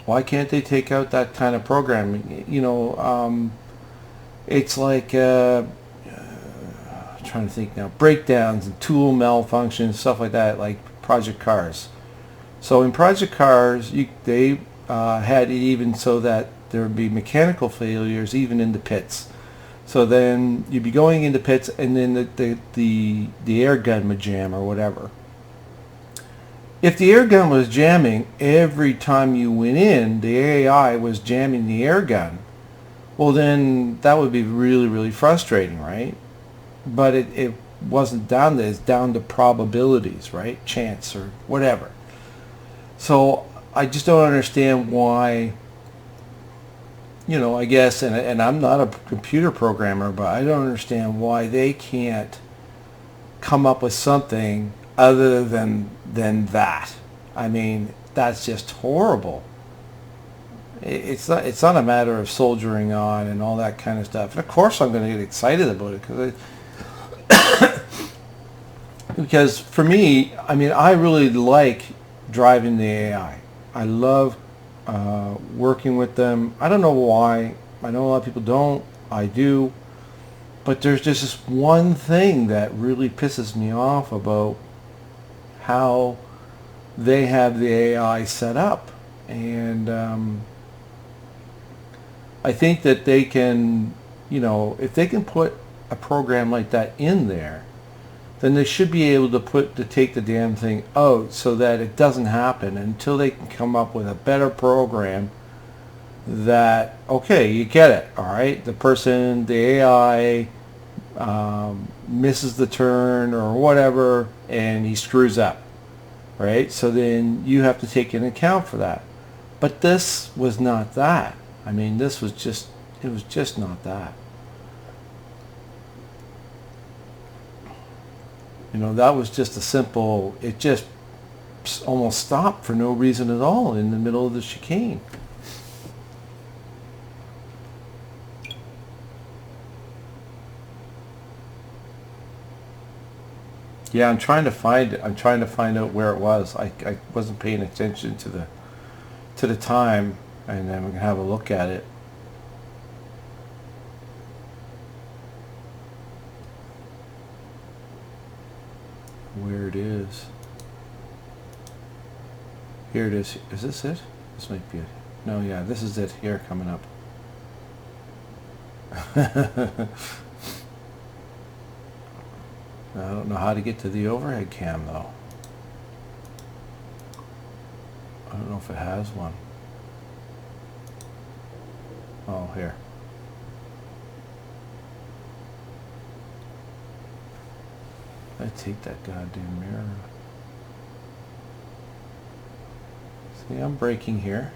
Why can't they take out that kind of programming? You know, it's like I'm trying to think now, breakdowns and tool malfunctions, stuff like that, like Project Cars. So in Project Cars, they had it even so that there would be mechanical failures even in the pits. So then you'd be going into pits, and then the air gun would jam or whatever. If the air gun was jamming every time you went in, the AI was jamming the air gun. Well, then that would be really, really frustrating, right? But it wasn't down there. It's down to probabilities, right? Chance or whatever. So I just don't understand why, you know, I guess, and I'm not a computer programmer, but I don't understand why they can't come up with something other than that. I mean, that's just horrible. It's not a matter of soldiering on and all that kind of stuff. And of course I'm going to get excited about it because for me, I mean, I really like driving the AI. I love working with them. I don't know why. I know a lot of people don't. I do. But there's just this one thing that really pisses me off about how they have the AI set up. And I think that they can, you know, if they can put a program like that in there, then they should be able to take the damn thing out so that it doesn't happen until they can come up with a better program that, okay, you get it, all right, the AI misses the turn or whatever, and he screws up, right? So then you have to take into account for that. But this was not that. I mean, it was just not that. You know, that was just a simple, it just almost stopped for no reason at all in the middle of the chicane. Yeah, I'm trying to find it. I'm trying to find out where it was. I wasn't paying attention to the time, and then we can have a look at it. Where it is. Here it is. Is this it? This might be it. No, yeah, this is it here coming up. I don't know how to get to the overhead cam though. I don't know if it has one. Oh, here. I take that goddamn mirror. See, I'm braking here.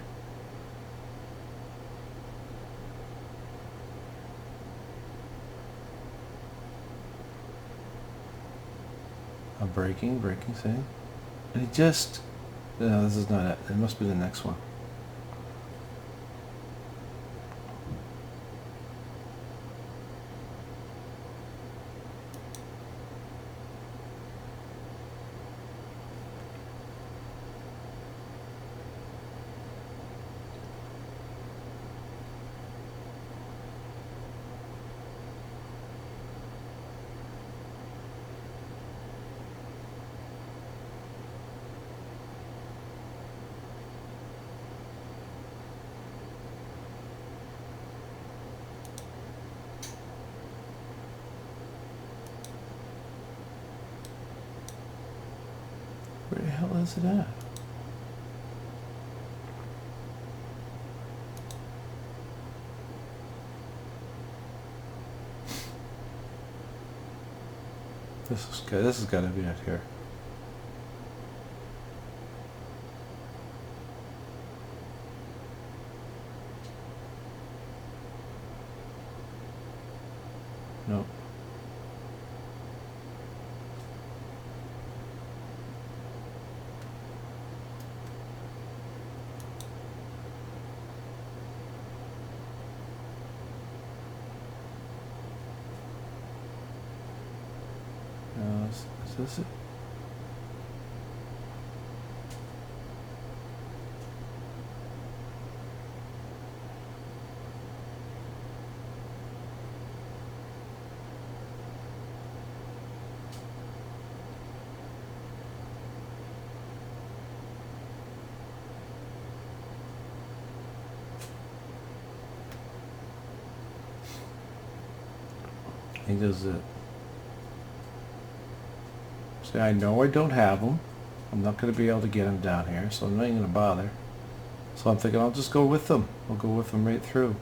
I'm braking, see? And it just, no, this is not it. It must be the next one. Where the hell is it at? This is good. This has got to be it here. No. Is this it? He does it. See, I know I don't have them. I'm not going to be able to get them down here, so I'm not even going to bother. So I'm thinking I'll just go with them. I'll go with them right through.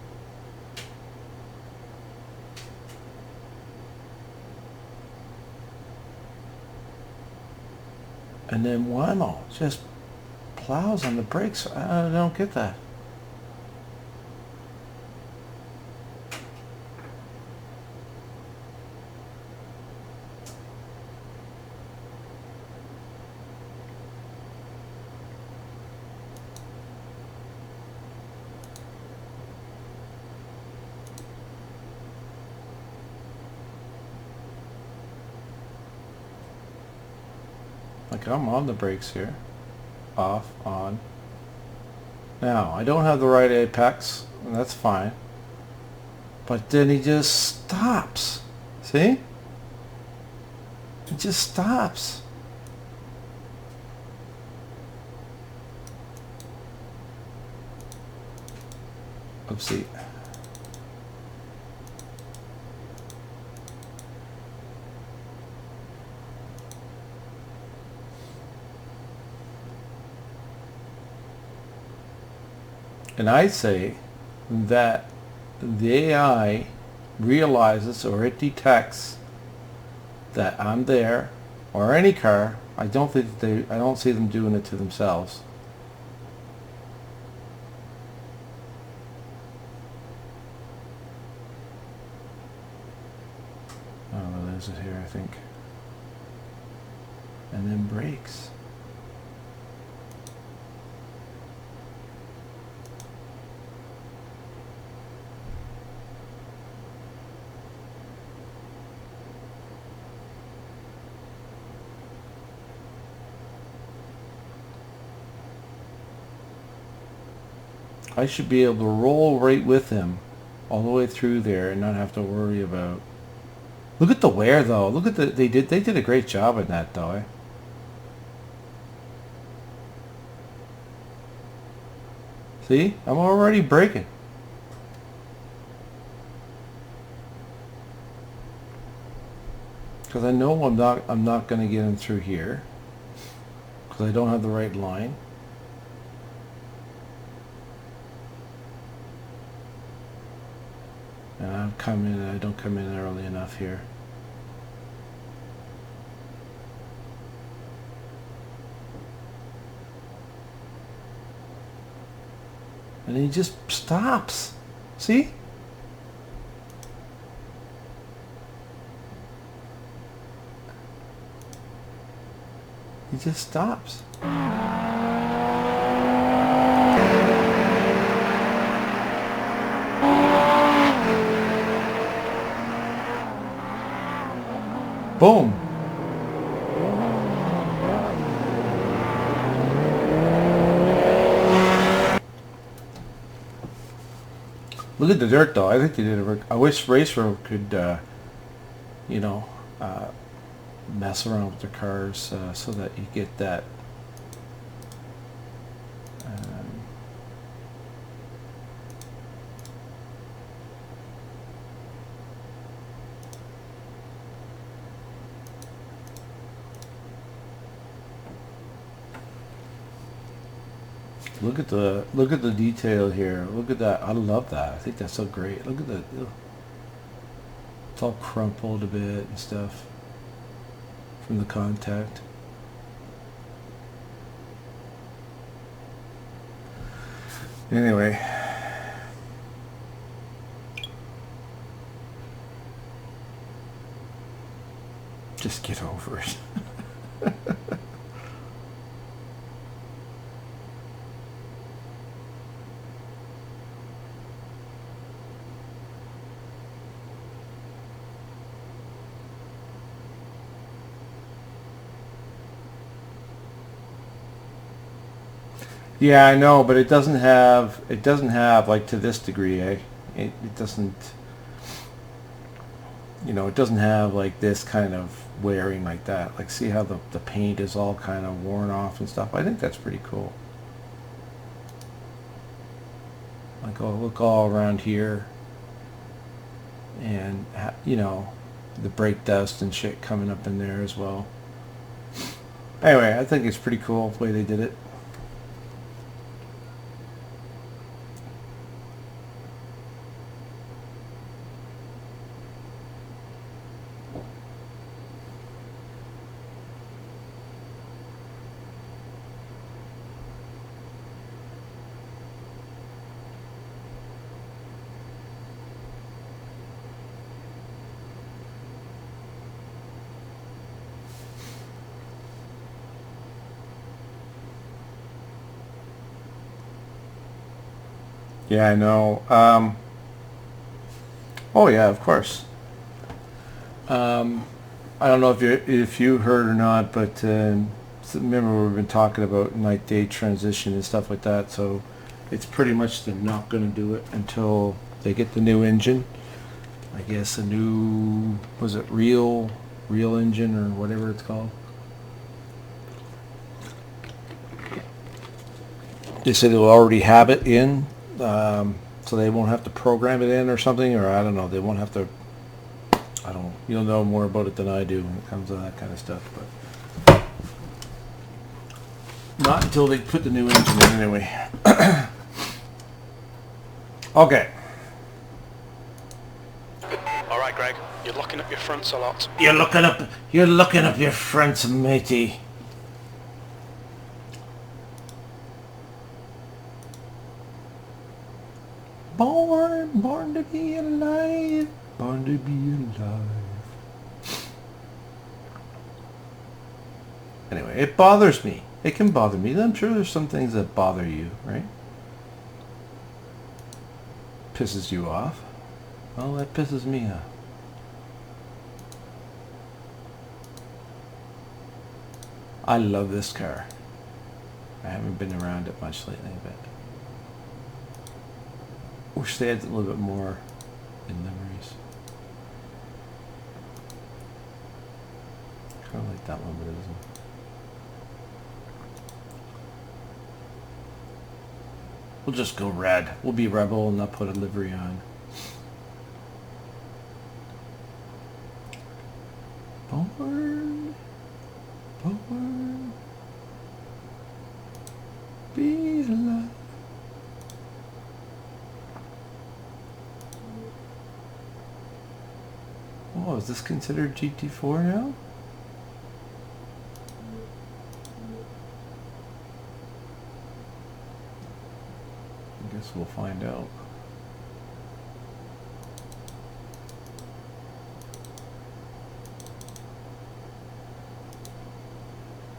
And then Wano just plows on the brakes. I don't get that. Like I'm on the brakes here. Off, on. Now, I don't have the right apex, and that's fine. But then he just stops. See? He just stops. Oopsie. And I say that the AI realizes or it detects that I'm there, or any car. I don't see them doing it to themselves. Oh, there's it here, I think. And then brakes. I should be able to roll right with him all the way through there and not have to worry about. Look at the wear though. Look at they did a great job in that though. Eh? See? I'm already braking. Because I know I'm not going to get him through here because I don't have the right line. And I don't come in early enough here. And he just stops. See? He just stops. Boom. Look at the dirt though. I think they did a I wish Racer could, you know, mess around with the cars so that you get that. Look at the detail here. Look at that. I love that. I think that's so great. Look at that. It's all crumpled a bit and stuff from the contact. Anyway. Just get over it. Yeah, I know, but it doesn't have like to this degree, eh? It doesn't, you know, it doesn't have like this kind of wearing like that. Like, see how the paint is all kind of worn off and stuff? I think that's pretty cool. Like, oh, look all around here. And, you know, the brake dust and shit coming up in there as well. Anyway, I think it's pretty cool the way they did it. Yeah, I know. Oh yeah, of course. I don't know if you heard or not, but remember we've been talking about night-day transition and stuff like that. So it's pretty much they're not going to do it until they get the new engine. I guess a new, was it real engine or whatever it's called. They said they'll already have it in. So they won't have to program it in or something, or I don't know, they won't have to, I don't know, you'll know more about it than I do when it comes to that kind of stuff, but not until they put the new engine in anyway. Okay. Alright Greg, you're locking up your fronts a lot. You're looking up your fronts, matey. Born to be alive, born to be alive. Anyway, it bothers me. It can bother me. I'm sure there's some things that bother you, right? Pisses you off. Well, that pisses me off. I love this car. I haven't been around it much lately, but wish they had a little bit more in liveries. Kind of like that one, but it isn't. We'll just go red. We'll be rebel and not put a livery on. Born, be alive. Oh, is this considered GT4 now? I guess we'll find out.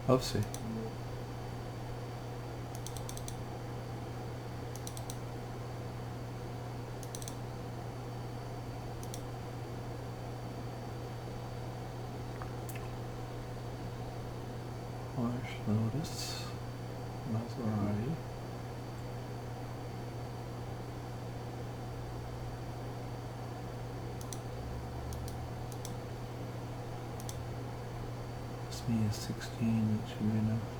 Let's see. Porsche, Lotus, Maserati. This me is 16, that should be enough.